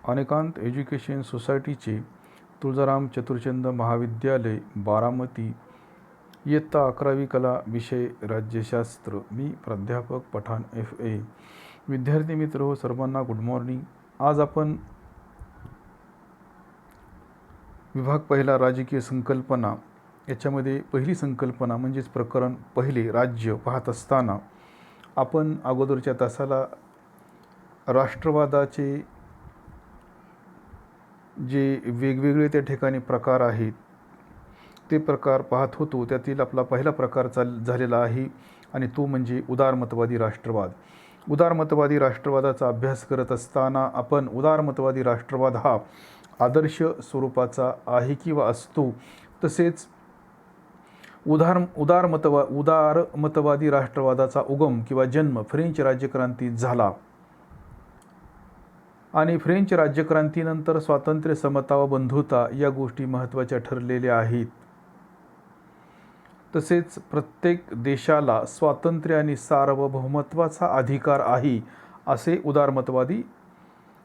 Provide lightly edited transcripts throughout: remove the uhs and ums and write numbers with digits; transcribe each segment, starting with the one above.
अनेकांत education सोसायटीचे तुळजाराम चतुरचंद महाविद्यालय बारामती इयत्ता 11वी कला विषय राज्यशास्त्र. मी प्राध्यापक पठाण FA. विद्यार्थी मित्र हो, सर्वांना गुड मॉर्निंग. आज आपण विभाग पहिला राजकीय संकल्पना याच्यामध्ये पहिली संकल्पना म्हणजेच प्रकरण पहिले राज्य पाहत असताना आपण अगोदरच्या तासाला राष्ट्रवादाचे जे वेगवेगळे त्या ठिकाणी प्रकार आहेत ते प्रकार पाहत होतो. त्यातील आपला पहिला प्रकार झालेला आहे आणि तो म्हणजे उदारमतवादी राष्ट्रवाद. उदारमतवादी राष्ट्रवादाचा अभ्यास करत असताना आपण उदारमतवादी राष्ट्रवाद हा आदर्श स्वरूपाचा आहे किंवा असतो, तसेच उदारमतवादी राष्ट्रवादाचा उगम किंवा जन्म फ्रेंच राज्यक्रांतीत झाला आणि फ्रेंच राज्यक्रांतीनंतर स्वातंत्र्य, समता व बंधुता या गोष्टी महत्त्वाच्या ठरलेल्या आहेत. तसेच प्रत्येक देशाला स्वातंत्र्य आणि सार्वभौमत्वाचा अधिकार आहे असे उदारमतवादी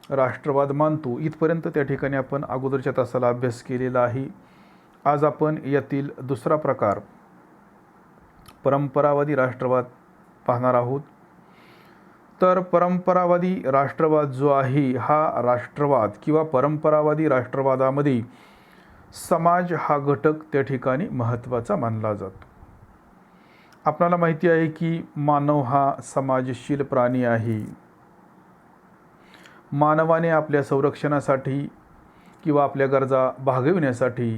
राष्ट्रवाद मानतो. इथपर्यंत त्या ठिकाणी आपण अगोदरच्या तासाला अभ्यास केलेला आहे. आज आपण यातील दुसरा प्रकार परंपरावादी राष्ट्रवाद पाहणार आहोत. तर परंपरावादी राष्ट्रवाद जो आहे हा राष्ट्रवाद किंवा परंपरावादी राष्ट्रवादामध्ये समाज हा घटक त्या ठिकाणी महत्त्वाचा मानला जातो. आपल्याला माहिती आहे की मानव हा समाजशील प्राणी आहे. मानवाने आपल्या संरक्षणासाठी किंवा आपल्या गरजा भागविण्यासाठी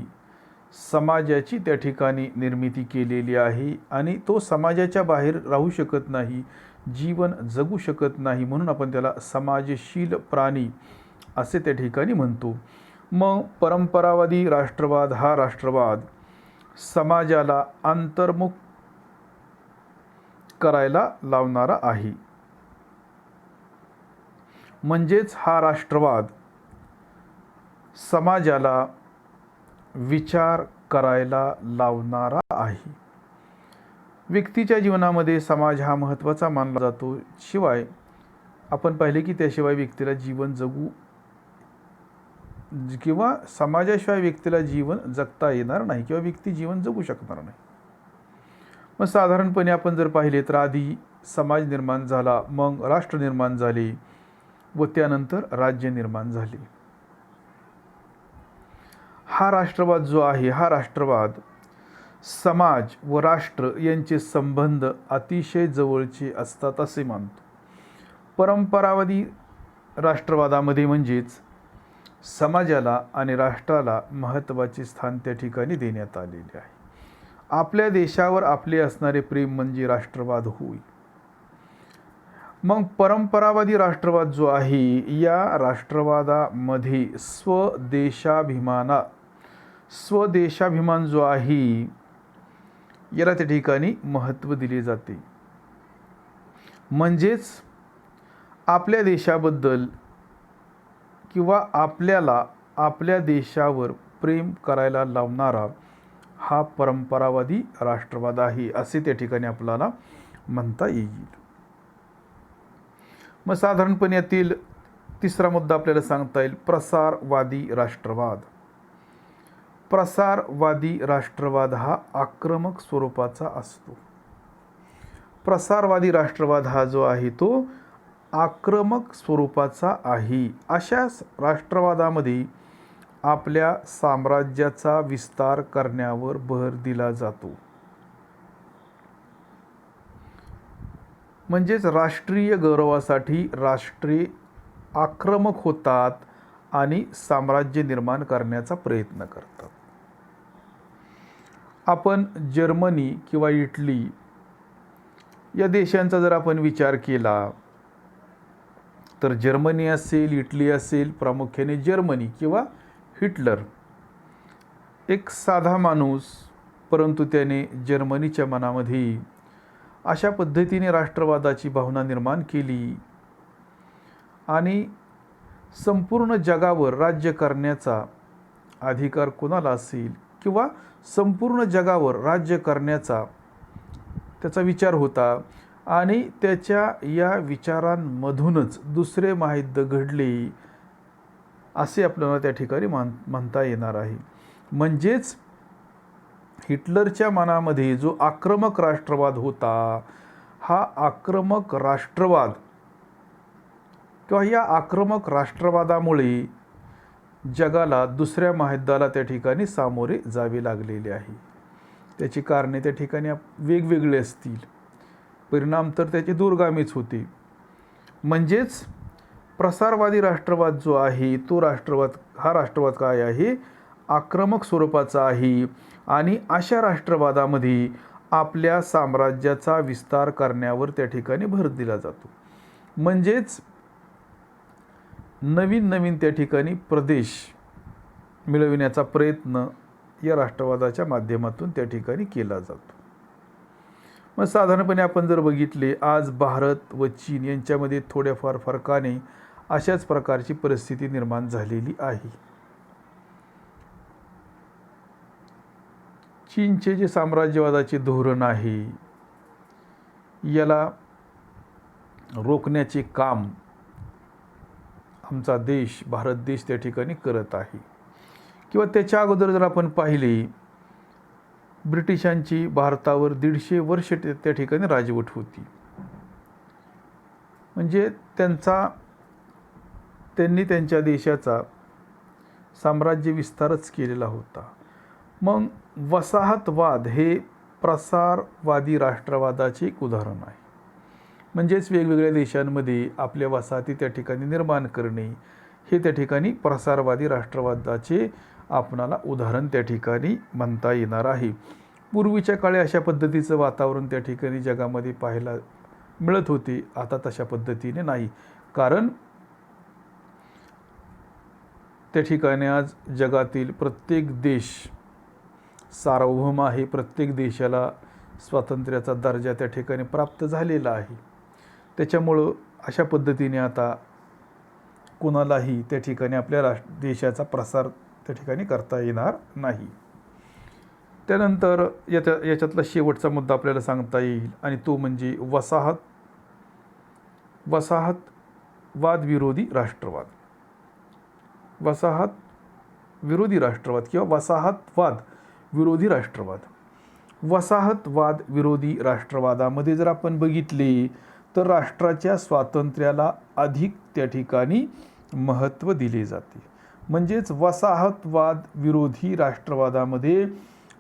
समाजाची त्या ठिकाणी निर्मिती केलेली आहे आणि तो समाजाच्या बाहेर राहू शकत नाही, जीवन जगू शकत नाही, म्हणून आपण त्याला समाजशील प्राणी असे त्या ठिकाणी म्हणतो. मग परंपरावादी राष्ट्रवाद हा राष्ट्रवाद समाजाला अंतर्मुख करायला लावणारा आहे. म्हणजेच हा राष्ट्रवाद समाजाला विचार करायला लावणारा आहे. व्यक्तीच्या जीवनामध्ये समाज हा महत्त्वाचा मानला जातो. शिवाय आपण पाहिले की त्याशिवाय व्यक्तीला जीवन जगू किंवा समाजाशिवाय व्यक्तीला जीवन जगता येणार नाही किंवा व्यक्ती जीवन जगू शकणार नाही. मग साधारणपणे आपण जर पाहिले तर आधी समाज निर्माण झाला, मग राष्ट्र निर्माण झाले व त्यानंतर राज्य निर्माण झाले. हा राष्ट्रवाद जो आहे हा राष्ट्रवाद समाज व राष्ट्र यांचे संबंध अतिशय जवळचे असतात असे मानतो. परंपरावादी राष्ट्रवादामध्ये म्हणजेच समाजाला आणि राष्ट्राला महत्त्वाचे स्थान त्या ठिकाणी देण्यात आलेले आहे. आपल्या देशावर आपले असणारे प्रेम म्हणजे राष्ट्रवाद होय. मग परंपरावादी राष्ट्रवाद जो आहे या राष्ट्रवादामध्ये स्वदेशाभिमान जो आहे याला त्या ठिकाणी महत्त्व दिले जाते. म्हणजेच आपल्या देशाबद्दल किंवा आपल्याला आपल्या देशावर प्रेम करायला लावणारा हा परंपरावादी राष्ट्रवाद आहे असे त्या ठिकाणी आपल्याला म्हणता येईल. मग साधारणपणे यातील तिसरा मुद्दा आपल्याला सांगता येईल प्रसारवादी राष्ट्रवाद. प्रसारवादी राष्ट्रवाद हा आक्रमक स्वरूपाचा असतो. प्रसारवादी राष्ट्रवाद हा जो आहे तो आक्रमक स्वरूपाचा आहे. अशाच राष्ट्रवादामध्ये आपल्या साम्राज्याचा विस्तार करण्यावर भर दिला जातो. म्हणजेच राष्ट्रीय गौरवासाठी राष्ट्रे आक्रमक होतात आणि साम्राज्य निर्माण करण्याचा प्रयत्न करतात. आपण जर्मनी किंवा इटली या देशांचा जर आपण विचार केला तर जर्मनी असेल, इटली असेल, प्रामुख्याने जर्मनी किंवा हिटलर एक साधा माणूस, परंतु त्याने जर्मनीच्या मनामध्ये अशा पद्धतीने राष्ट्रवादाची भावना निर्माण केली आणि संपूर्ण जगावर राज्य करण्याचा अधिकार कोणाला असेल किंवा संपूर्ण जगावर राज्य करण्याचा त्याचा विचार होता आणि त्याच्या या विचारांमधूनच दुसरे महायुद्ध घडले असे आपल्याला त्या ठिकाणी म्हणता येणार आहे. म्हणजेच हिटलरच्या मनामध्ये जो आक्रमक राष्ट्रवाद होता, हा आक्रमक राष्ट्रवाद किंवा या आक्रमक राष्ट्रवादामुळे जगाला दुसऱ्या महायुद्धाला त्या ठिकाणी सामोरे जावे लागलेले आहे. त्याची कारणे त्या ठिकाणी वेगवेगळी असतील, परिणाम तर त्याचे दूरगामीच होते. म्हणजेच प्रसारवादी राष्ट्रवाद जो आहे तो राष्ट्रवाद काय आहे, आक्रमक स्वरूपाचा आहे आणि अशा राष्ट्रवादामध्ये आपल्या साम्राज्याचा विस्तार करण्यावर त्या ठिकाणी भर दिला जातो. म्हणजेच नवीन नवीन त्या ठिकाणी प्रदेश मिळविण्याचा प्रयत्न या राष्ट्रवादाच्या माध्यमातून त्या ठिकाणी केला जातो. मग साधारणपणे आपण जर बघितले, आज भारत व चीन यांच्यामध्ये थोड्याफार फरकाने अशाच प्रकारची परिस्थिती निर्माण झालेली आहे. चीनचे जे साम्राज्यवादाचे धोरण आहे, याला रोखण्याचे काम आमचा देश, भारत देश त्या ठिकाणी करत आहे. किंवा त्याच्या अगोदर जर आपण पाहिले, ब्रिटिशांची भारतावर 150 वर्ष त्या ठिकाणी राजवट होती. म्हणजे त्यांनी त्यांच्या देशाचा साम्राज्य विस्तारच केलेला होता. मग वसाहतवाद हे प्रसारवादी राष्ट्रवादाचे एक उदाहरण आहे. म्हणजेच वेगवेगळ्या देशांमध्ये आपल्या वसाहती त्या ठिकाणी निर्माण करणे, हे त्या ठिकाणी प्रसारवादी राष्ट्रवादाचे आपणाला उदाहरण त्या ठिकाणी म्हणता येणार आहे. पूर्वीच्या काळी अशा पद्धतीचं वातावरण त्या ठिकाणी जगामध्ये पाहायला मिळत होते. आता तशा पद्धतीने नाही, कारण त्या ठिकाणी आज जगातील प्रत्येक देश सार्वभौम आहे. प्रत्येक देशाला स्वातंत्र्याचा दर्जा त्या ठिकाणी प्राप्त झालेला आहे. त्याच्यामुळं अशा पद्धतीने आता कोणालाही त्या ठिकाणी आपल्या देशाचा प्रसार त्या ठिकाणी करता येणार नाही. त्यानंतर याच्यातला शेवटचा मुद्दा आपल्याला सांगता येईल आणि तो म्हणजे वसाहतवाद विरोधी राष्ट्रवाद. वसाहत विरोधी राष्ट्रवाद किंवा वसाहतवाद विरोधी राष्ट्रवाद. वसाहतवाद विरोधी राष्ट्रवादामध्ये जर आपण बघितले तर राष्ट्राच्या स्वातंत्र्याला अधिक त्या ठिकाणी महत्त्व दिले जाते. म्हणजेच वसाहतवाद विरोधी राष्ट्रवादामध्ये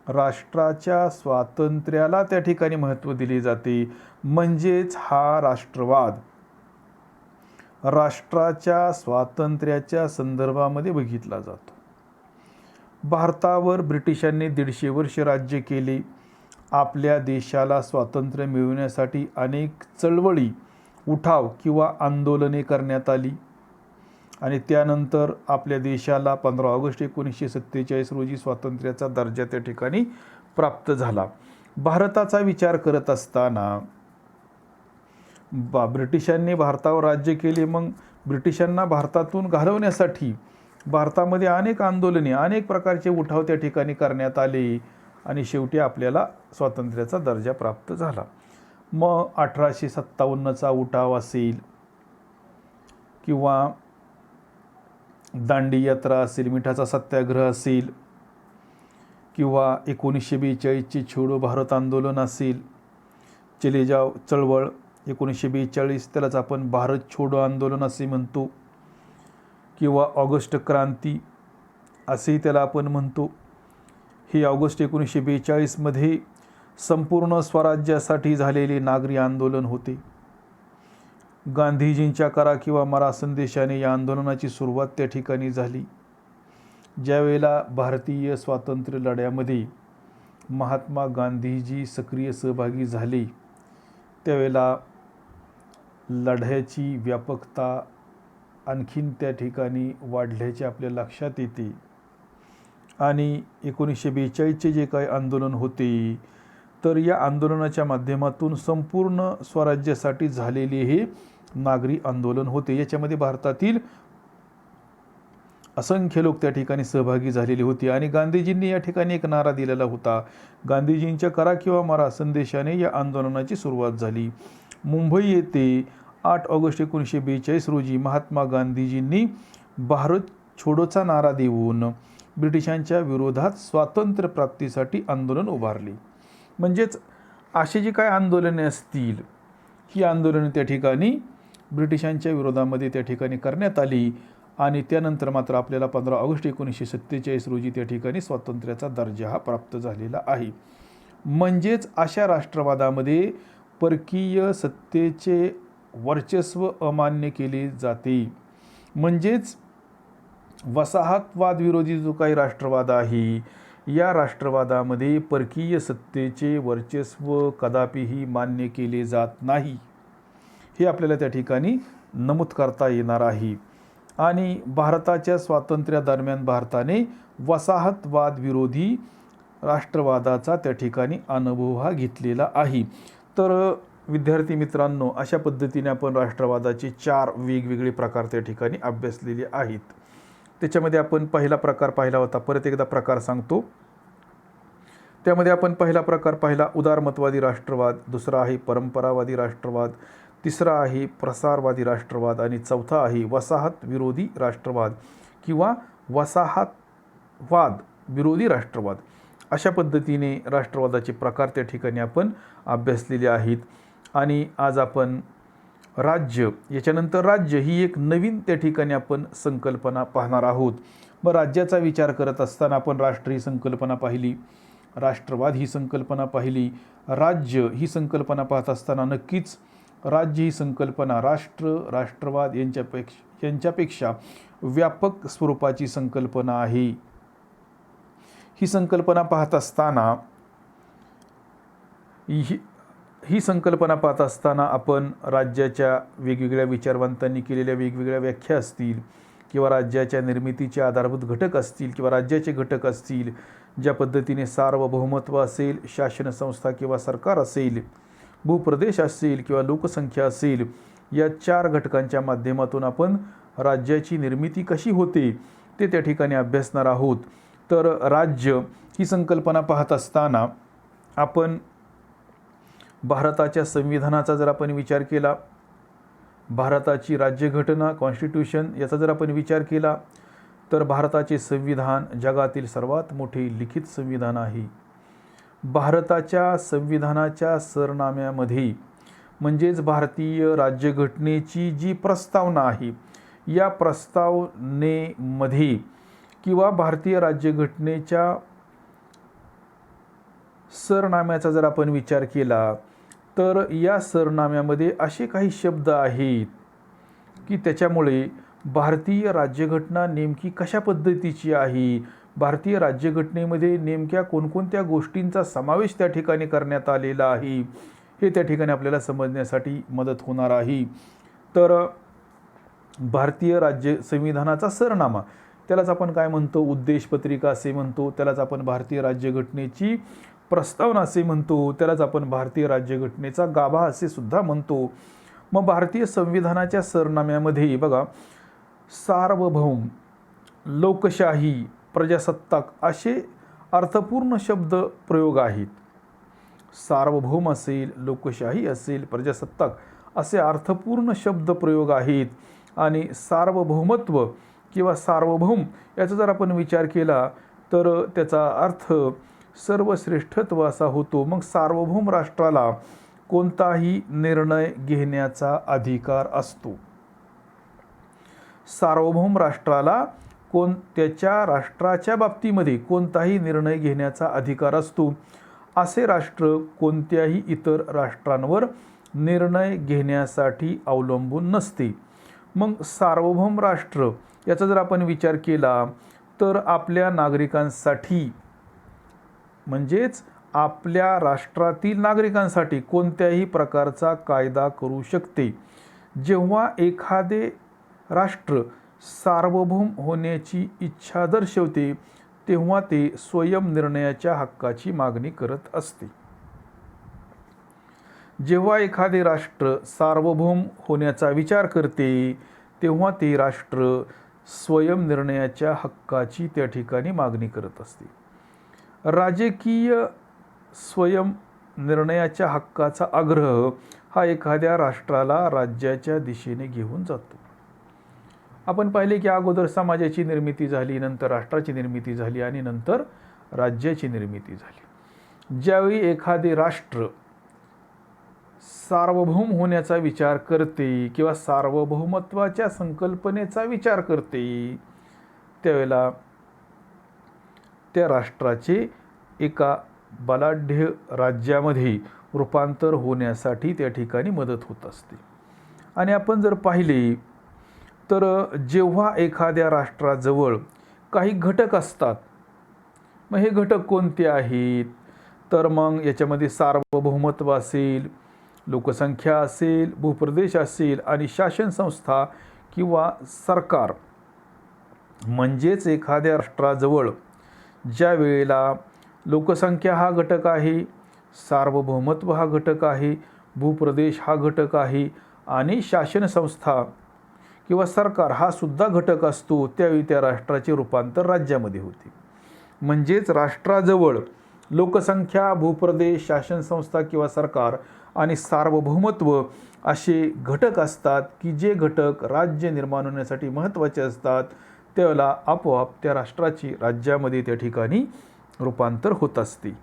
राष्ट्राच्या स्वातंत्र्याला त्या ठिकाणी महत्त्व दिले जाते. म्हणजेच हा राष्ट्रवाद राष्ट्राच्या स्वातंत्र्याच्या संदर्भामध्ये बघितला जातो. भारतावर ब्रिटिशांनी 150 वर्ष राज्य केले. आपल्या देशाला स्वातंत्र्य मिळवण्यासाठी अनेक चळवळी, उठाव किंवा आंदोलने करण्यात आली आणि त्यानंतर आपल्या देशाला 15 ऑगस्ट 1947 रोजी स्वातंत्र्याचा दर्जा त्या ठिकाणी प्राप्त झाला. भारताचा विचार करत असताना ब्रिटिशांनी भारतावर राज्य केले. मग ब्रिटिशांना भारतातून घालवण्यासाठी भारतामध्ये अनेक आंदोलने, अनेक प्रकारचे उठाव त्या ठिकाणी करण्यात आले आणि शेवटी आपल्याला स्वातंत्र्याचा दर्जा प्राप्त झाला. मग 1857चा उठाव असेल किंवा दांडी यात्रा असेल, मिठाचा सत्याग्रह असेल किंवा 1942चे छोडो भारत आंदोलन असेल, चले जाव चळवळ 1942, त्यालाच आपण भारत छोडो आंदोलन असे म्हणतो, किंवा ऑगस्ट क्रांती असेही त्याला आपण म्हणतो. हे ऑगस्ट 1942मध्ये संपूर्ण स्वराज्यासाठी झालेले नागरी आंदोलन होते. गांधीजींच्या करा किंवा मरा संदेशाने या आंदोलनाची सुरुवात त्या ठिकाणी झाली. ज्यावेळेला भारतीय स्वातंत्र्य लढ्यामध्ये महात्मा गांधीजी सक्रिय सहभागी झाले, त्यावेळेला लढ्याची व्यापकता आणखीन त्या ठिकाणी वाढल्याचे आपल्या लक्षात येते. आणि 1942चे जे काही आंदोलन होते, तर या आंदोलनाच्या माध्यमातून संपूर्ण स्वराज्यासाठी झालेले हे नागरी आंदोलन होते. याच्यामध्ये भारतातील असंख्य लोक त्या ठिकाणी सहभागी झालेले होते आणि गांधीजींनी या ठिकाणी एक नारा दिलेला होता. गांधीजींच्या करा किंवा मरा संदेशाने या आंदोलनाची सुरुवात झाली. मुंबई येथे 8 ऑगस्ट 1942 रोजी महात्मा गांधीजींनी भारत छोडोचा नारा देऊन ब्रिटिशांच्या विरोधात स्वातंत्र्य प्राप्तीसाठी आंदोलन उभारले. म्हणजेच अशी जी काय आंदोलने असतील, ही आंदोलने त्या ठिकाणी ब्रिटिशांच्या विरोधामध्ये त्या ठिकाणी करण्यात आली आणि त्यानंतर मात्र आपल्याला 15 ऑगस्ट 1947 रोजी त्या ठिकाणी स्वातंत्र्याचा दर्जा हा प्राप्त झालेला आहे. म्हणजेच अशा राष्ट्रवादामध्ये परकीय सत्तेचे वर्चस्व अमान्य केले जाते. म्हणजेच वसाहतवाद विरोधी जो काही राष्ट्रवाद आहे, या राष्ट्रवादामध्ये परकीय सत्तेचे वर्चस्व कदापिही मान्य केले जात नाही, हे आपल्याला त्या ठिकाणी नमूद करता येणार आहे. आणि भारताच्या स्वातंत्र्यादरम्यान भारताने वसाहतवाद विरोधी राष्ट्रवादाचा त्या ठिकाणी अनुभव हा घेतलेला आहे. तर विद्यार्थी मित्रांनो, अशा पद्धतीने आपण राष्ट्रवादाचे 4 वेगवेगळे प्रकार त्या ठिकाणी अभ्यासलेले आहेत. त्याच्यामध्ये आपण पहिला प्रकार पाहिला होता, परत एकदा प्रकार सांगतो. त्यामध्ये आपण पहिला प्रकार पाहिला उदारमतवादी राष्ट्रवाद, दुसरा आहे परंपरावादी राष्ट्रवाद, तिसरा आहे प्रसारवादी राष्ट्रवाद आणि चौथा आहे वसाहत विरोधी राष्ट्रवाद किंवा वसाहतवाद विरोधी राष्ट्रवाद. अशा पद्धतीने राष्ट्रवादाचे प्रकार त्या ठिकाणी आपण अभ्यासलेले आहेत. आणि आज आपण राज्य, याच्यानंतर राज्य ही एक नवीन त्या ठिकाणी आपण संकल्पना पाहणार आहोत. मग राज्याचा विचार करत असताना आपण राष्ट्र ही संकल्पना पाहिली, राष्ट्रवाद ही संकल्पना पाहिली. राज्य ही संकल्पना पाहत असताना नक्कीच राज्य ही संकल्पना राष्ट्र, राष्ट्रवाद यांच्यापेक्षा व्यापक स्वरूपाची संकल्पना आहे. ही संकल्पना पाहत असताना ही संकल्पना पाहत असताना आपण राज्याच्या वेगवेगळ्या विचारवंतांनी केलेल्या वेगवेगळ्या व्याख्या असतील किंवा राज्याच्या निर्मितीचे आधारभूत घटक असतील किंवा राज्याचे घटक असतील, ज्या पद्धतीने सार्वभौमत्व असेल, शासन संस्था किंवा सरकार असेल, भूप्रदेश असेल किंवा लोकसंख्या असेल, या 4 घटकांच्या माध्यमातून आपण राज्याची निर्मिती कशी होते ते त्या ठिकाणी अभ्यासणार आहोत. तर राज्य ही संकल्पना पाहत असताना आपण भारताच्या संविधानाचा जर आपण विचार केला, भारताची राज्यघटना कॉन्स्टिट्यूशन याचा जर आपण विचार केला, तर भारताचे संविधान जगातील सर्वात मोठे लिखित संविधान आहे. भारताच्या संविधानाच्या सरनाम्यामध्ये म्हणजेच भारतीय राज्यघटनेची जी प्रस्तावना आहे, या प्रस्तावनेमध्ये किंवा भारतीय राज्यघटनेच्या सरनाम्याचा जर आपण विचार केला, तर या सरनाम्यामध्ये असे काही शब्द आहेत की त्याच्यामुळे भारतीय राज्यघटना नेमकी कशा पद्धतीची आहे, भारतीय राज्यघटनेमध्ये नेमक्या कोणकोणत्या गोष्टींचा समावेश त्या ठिकाणी करण्यात आलेला आहे, हे त्या ठिकाणी आपल्याला समजण्यासाठी मदत होणार आहे. तर भारतीय राज्य संविधानाचा सरनामा, त्यालाच आपण काय म्हणतो, उद्देशपत्रिका असे म्हणतो, त्यालाच आपण भारतीय राज्यघटनेची प्रस्तावना असे म्हणतो, त्यालाच आपण भारतीय राज्यघटनेचा गाभा असे सुद्धा म्हणतो. मग भारतीय संविधानाच्या सरनाम्यामध्ये बघा, सार्वभौम, लोकशाही, प्रजासत्ताक असे अर्थपूर्ण शब्द प्रयोग आहेत. सार्वभौम असेल, लोकशाही असेल, प्रजासत्ताक असे अर्थपूर्ण शब्द प्रयोग आहेत. आणि सार्वभौमत्व किंवा सार्वभौम याचा जर आपण विचार केला तर त्याचा अर्थ सर्वश्रेष्ठत्व असा होतो. मग सार्वभौम राष्ट्राला कोणताही निर्णय घेण्याचा अधिकार असतो. सार्वभौम राष्ट्राला त्याच्या राष्ट्राच्या बाबतीमध्ये कोणताही निर्णय घेण्याचा अधिकार असतो. असे राष्ट्र कोणत्याही इतर राष्ट्रांवर निर्णय घेण्यासाठी अवलंबून नसते. मग सार्वभौम राष्ट्र याचा जर आपण विचार केला तर आपल्या नागरिकांसाठी म्हणजेच आपल्या राष्ट्रातील नागरिकांसाठी कोणत्याही प्रकारचा कायदा करू शकते. जेव्हा एखादे राष्ट्र सार्वभौम होण्याची इच्छा दर्शवते तेव्हा ते स्वयंनिर्णयाच्या हक्काची मागणी करत असते. जेव्हा एखादे राष्ट्र सार्वभौम होण्याचा विचार करते तेव्हा ते राष्ट्र स्वयंनिर्णयाच्या हक्काची त्या ठिकाणी मागणी करत असते. राजकीय स्वयंनिर्णयाच्या हक्काचा आग्रह हा एखाद्या राष्ट्राला राज्याच्या दिशेने घेऊन जातो. आपण पाहिले की अगोदर समाजाची निर्मिती झाली, नंतर राष्ट्राची निर्मिती झाली आणि नंतर राज्याची निर्मिती झाली. ज्यावेळी एखादे राष्ट्र सार्वभौम होण्याचा विचार करते किंवा सार्वभौमत्वाच्या संकल्पनेचा विचार करते, त्यावेळेला त्या राष्ट्राचे एका बलाढ्य राज्यामध्ये रूपांतर होण्यासाठी त्या ठिकाणी मदत होत असते. आणि आपण जर पाहिले तर जेव्हा एखाद्या राष्ट्राजवळ काही घटक असतात, मग हे घटक कोणते आहेत, तर मग याच्यामध्ये सार्वभौमत्व असेल, लोकसंख्या असेल, भूप्रदेश असेल आणि शासन संस्था किंवा सरकार. म्हणजेच एखाद्या राष्ट्राजवळ ज्या वेळेला लोकसंख्या हा घटक आहे, सार्वभौमत्व हा घटक आहे, भूप्रदेश हा घटक आहे आणि शासन संस्था किंवा सरकार हा सुद्धा घटक असतो, त्यावेळी त्या राष्ट्राचे रूपांतर राज्यामध्ये होते. म्हणजेच राष्ट्राजवळ लोकसंख्या, भूप्रदेश, शासन संस्था किंवा सरकार आणि सार्वभौमत्व असे घटक असतात की जे घटक राज्य निर्माण होण्यासाठी महत्त्वाचे असतात, त्यावेळेला आपोआप त्या राष्ट्राची राज्यामध्ये त्या ठिकाणी रूपांतर होत असते.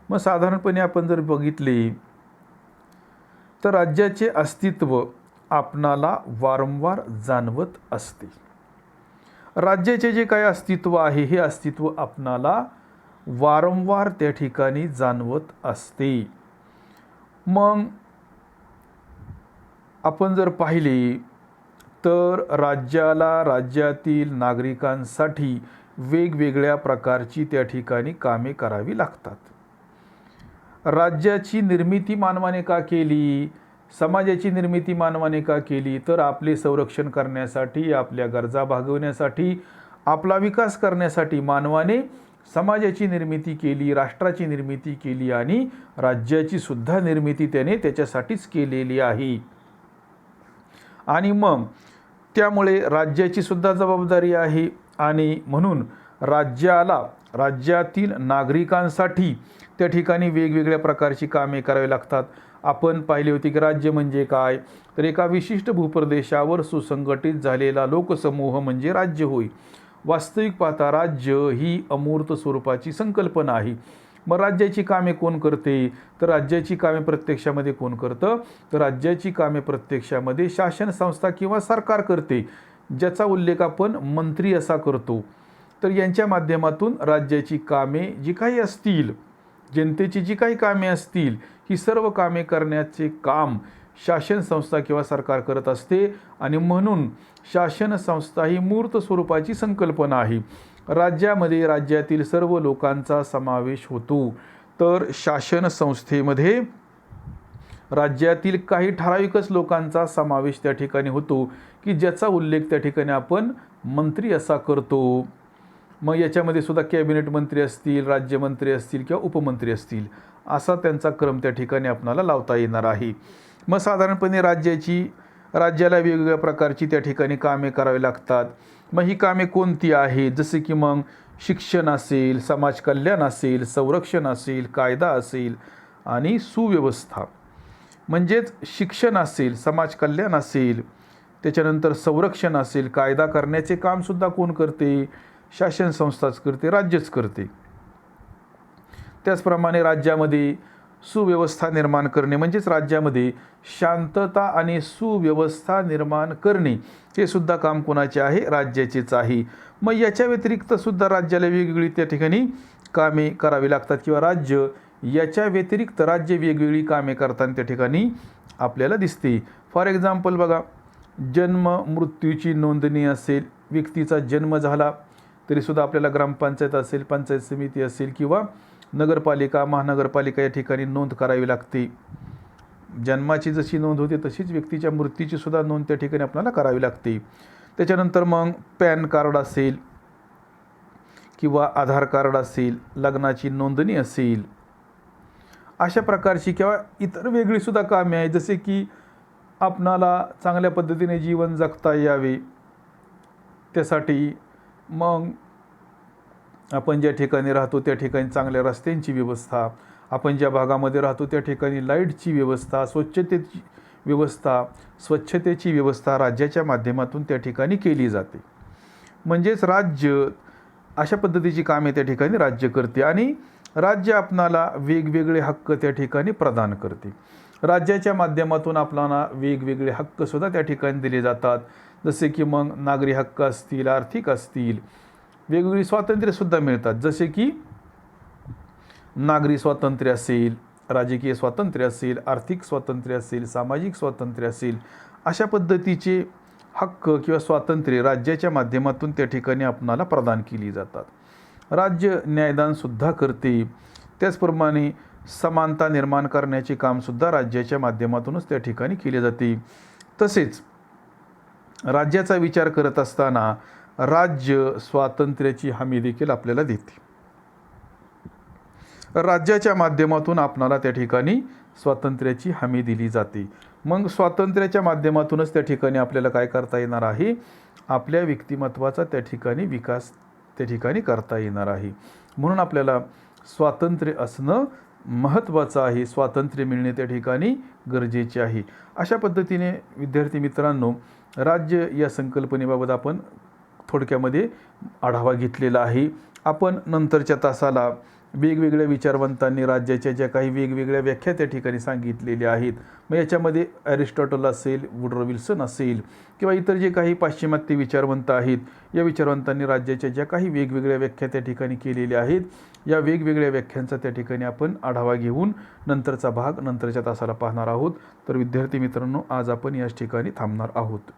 मग साधारणपणे आपण जर बघितले तर राज्याचे अस्तित्व आपणाला वारंवार जाणवत असते. राज्याचे जे काही अस्तित्व आहे हे अस्तित्व आपणाला वारंवार त्या ठिकाणी जाणवत असते. मग आपण जर पाहिले तर राज्याला राज्यातील नागरिकांसाठी वेगवेगळ्या प्रकारची त्या ठिकाणी कामे करावी लागतात. राज्याची निर्मिती मानवाने का केली, समाजाची निर्मिती मानवाने का केली, तर आपले संरक्षण करण्यासाठी, आपल्या गरजा भागवण्यासाठी, आपला विकास करण्यासाठी मानवाने समाजाची निर्मिती केली, राष्ट्राची निर्मिती केली आणि राज्याची सुद्धा निर्मिती त्याने त्याच्यासाठीच केलेली आहे. आणि मग त्यामुळे राज्याची सुद्धा जबाबदारी आहे आणि म्हणून राज्याला राज्यातील नागरिकांसाठी त्या ठिकाणी वेगवेगळ्या प्रकारची कामे करावी लागतात. आपण पाहिले होते की राज्य म्हणजे काय, तर एका विशिष्ट भूप्रदेशावर सुसंघटित झालेला लोकसमूह म्हणजे राज्य होय. वास्तविक पाहता राज्य ही अमूर्त स्वरूपाची संकल्पना आहे. मग राज्याची कामे कोण करते, तर राज्याची कामे प्रत्यक्षामध्ये कोण करतं, तर राज्याची कामे प्रत्यक्षामध्ये शासन संस्था किंवा सरकार करते, ज्याचा उल्लेख आपण मंत्री असा करतो. तर यांच्या माध्यमातून राज्याची कामे जी काही असतील, जनतेची जी काही कामे असतील, ही सर्व कामे करण्याचे काम शासन संस्था किंवा सरकार करत असते. आणि म्हणून शासन संस्था ही मूर्त स्वरूपाची संकल्पना आहे. राज्यामध्ये राज्यातील सर्व लोकांचा समावेश होतो. तर शासन संस्थेमध्ये राज्यातील काही ठराविकच लोकांचा समावेश त्या ठिकाणी होतो की ज्याचा उल्लेख त्या ठिकाणी आपण मंत्री असा करतो. मग याच्यामध्ये सुद्धा कॅबिनेट मंत्री असतील, राज्यमंत्री असतील किंवा उपमंत्री असतील, असा त्यांचा क्रम त्या ठिकाणी आपणाला लावता येणार आहे. मग साधारणपणे राज्याला वेगवेगळ्या प्रकारची त्या ठिकाणी कामे करावी लागतात. मग ही कामे कोणती आहेत, जसे की मग शिक्षण असेल, समाज कल्याण असेल, संरक्षण असेल, कायदा असेल आणि सुव्यवस्था. म्हणजेच शिक्षण असेल, समाज कल्याण असेल, त्याच्यानंतर संरक्षण असेल, कायदा करण्याचे कामसुद्धा कोण करते, शासन संस्थाच करते, राज्यच करते. त्याचप्रमाणे राज्यामध्ये सुव्यवस्था निर्माण करणे, म्हणजेच राज्यामध्ये शांतता आणि सुव्यवस्था निर्माण करणे, हे सुद्धा काम कोणाचे आहे, राज्याचेच आहे. मग याच्या व्यतिरिक्त सुद्धा राज्याला वेगवेगळी त्या ठिकाणी कामे करावी लागतात किंवा राज्य याच्या व्यतिरिक्त राज्य वेगवेगळी कामे करताना त्या ठिकाणी आपल्याला दिसते. फॉर एक्झाम्पल बघा, जन्म मृत्यूची नोंदणी असेल, व्यक्तीचा जन्म झाला तरीसुद्धा आपल्याला ग्रामपंचायत असेल, पंचायत समिती असेल किंवा नगरपालिका, महानगरपालिका या ठिकाणी नोंद करावी लागते. जन्माची जशी नोंद होते तशीच व्यक्तीच्या मृत्यूची सुद्धा नोंद त्या ठिकाणी आपल्याला करावी लागते. त्याच्यानंतर मग पॅन कार्ड असेल किंवा आधार कार्ड असेल, लग्नाची नोंदणी असेल, अशा प्रकारची किंवा इतर वेगळी सुद्धा कामे आहेत, जसे की आपणाला चांगल्या पद्धतीने जीवन जगता यावे त्यासाठी मग आपण ज्या ठिकाणी राहतो त्या ठिकाणी चांगल्या रस्त्यांची व्यवस्था, आपण ज्या भागामध्ये राहतो त्या ठिकाणी लाईटची व्यवस्था, स्वच्छतेची व्यवस्था, स्वच्छतेची व्यवस्था राज्याच्या माध्यमातून त्या ठिकाणी केली जाते. म्हणजेच राज्य अशा पद्धतीची कामे त्या ठिकाणी राज्य करते आणि राज्य आपणाला वेगवेगळे हक्क त्या ठिकाणी प्रदान करते. राज्याच्या माध्यमातून आपल्याला वेगवेगळे हक्कसुद्धा त्या ठिकाणी दिले जातात. जसे की मग नागरी हक्क असतील, आर्थिक असतील, वेगवेगळी स्वातंत्र्यसुद्धा मिळतात. जसे की नागरी स्वातंत्र्य असेल, राजकीय स्वातंत्र्य असेल, आर्थिक स्वातंत्र्य असेल, सामाजिक स्वातंत्र्य असेल, अशा पद्धतीचे हक्क किंवा स्वातंत्र्य राज्याच्या माध्यमातून त्या ठिकाणी आपणाला प्रदान केली जातात. राज्य न्यायदानसुद्धा करते. त्याचप्रमाणे समानता निर्माण करण्याचे कामसुद्धा राज्याच्या माध्यमातूनच त्या ठिकाणी केले जाते. तसेच राज्याचा विचार करत असताना राज्य स्वातंत्र्याची हमी देखील आपल्याला देते. राज्याच्या माध्यमातून आपणाला त्या ठिकाणी स्वातंत्र्याची हमी दिली जाते. मग स्वातंत्र्याच्या माध्यमातूनच त्या ठिकाणी आपल्याला काय करता येणार आहे, आपल्या व्यक्तिमत्वाचा त्या ठिकाणी विकास त्या ठिकाणी करता येणार आहे. म्हणून आपल्याला स्वातंत्र्य असणं महत्त्वाचं आहे, स्वातंत्र्य मिळणे त्या ठिकाणी गरजेचे आहे. अशा पद्धतीने विद्यार्थी मित्रांनो, राज्य या संकल्पनेबाबत आपण थोडक्यामध्ये आढावा घेतलेला आहे. आपण नंतरच्या तासाला वेगवेगळ्या विचारवंतांनी राज्याच्या ज्या काही वेगवेगळ्या व्याख्या त्या ठिकाणी सांगितलेल्या आहेत, मग याच्यामध्ये ॲरिस्टॉटल असेल, वुडरो विल्सन असेल किंवा इतर जे काही पाश्चिमात्य विचारवंत आहेत, या विचारवंतांनी राज्याच्या ज्या काही वेगवेगळ्या व्याख्या त्या ठिकाणी केलेल्या आहेत, या वेगवेगळ्या व्याख्यांचा त्या ठिकाणी आपण आढावा घेऊन नंतरचा भाग नंतरच्या तासाला पाहणार आहोत. तर विद्यार्थी मित्रांनो, आज आपण याच ठिकाणी थांबणार आहोत.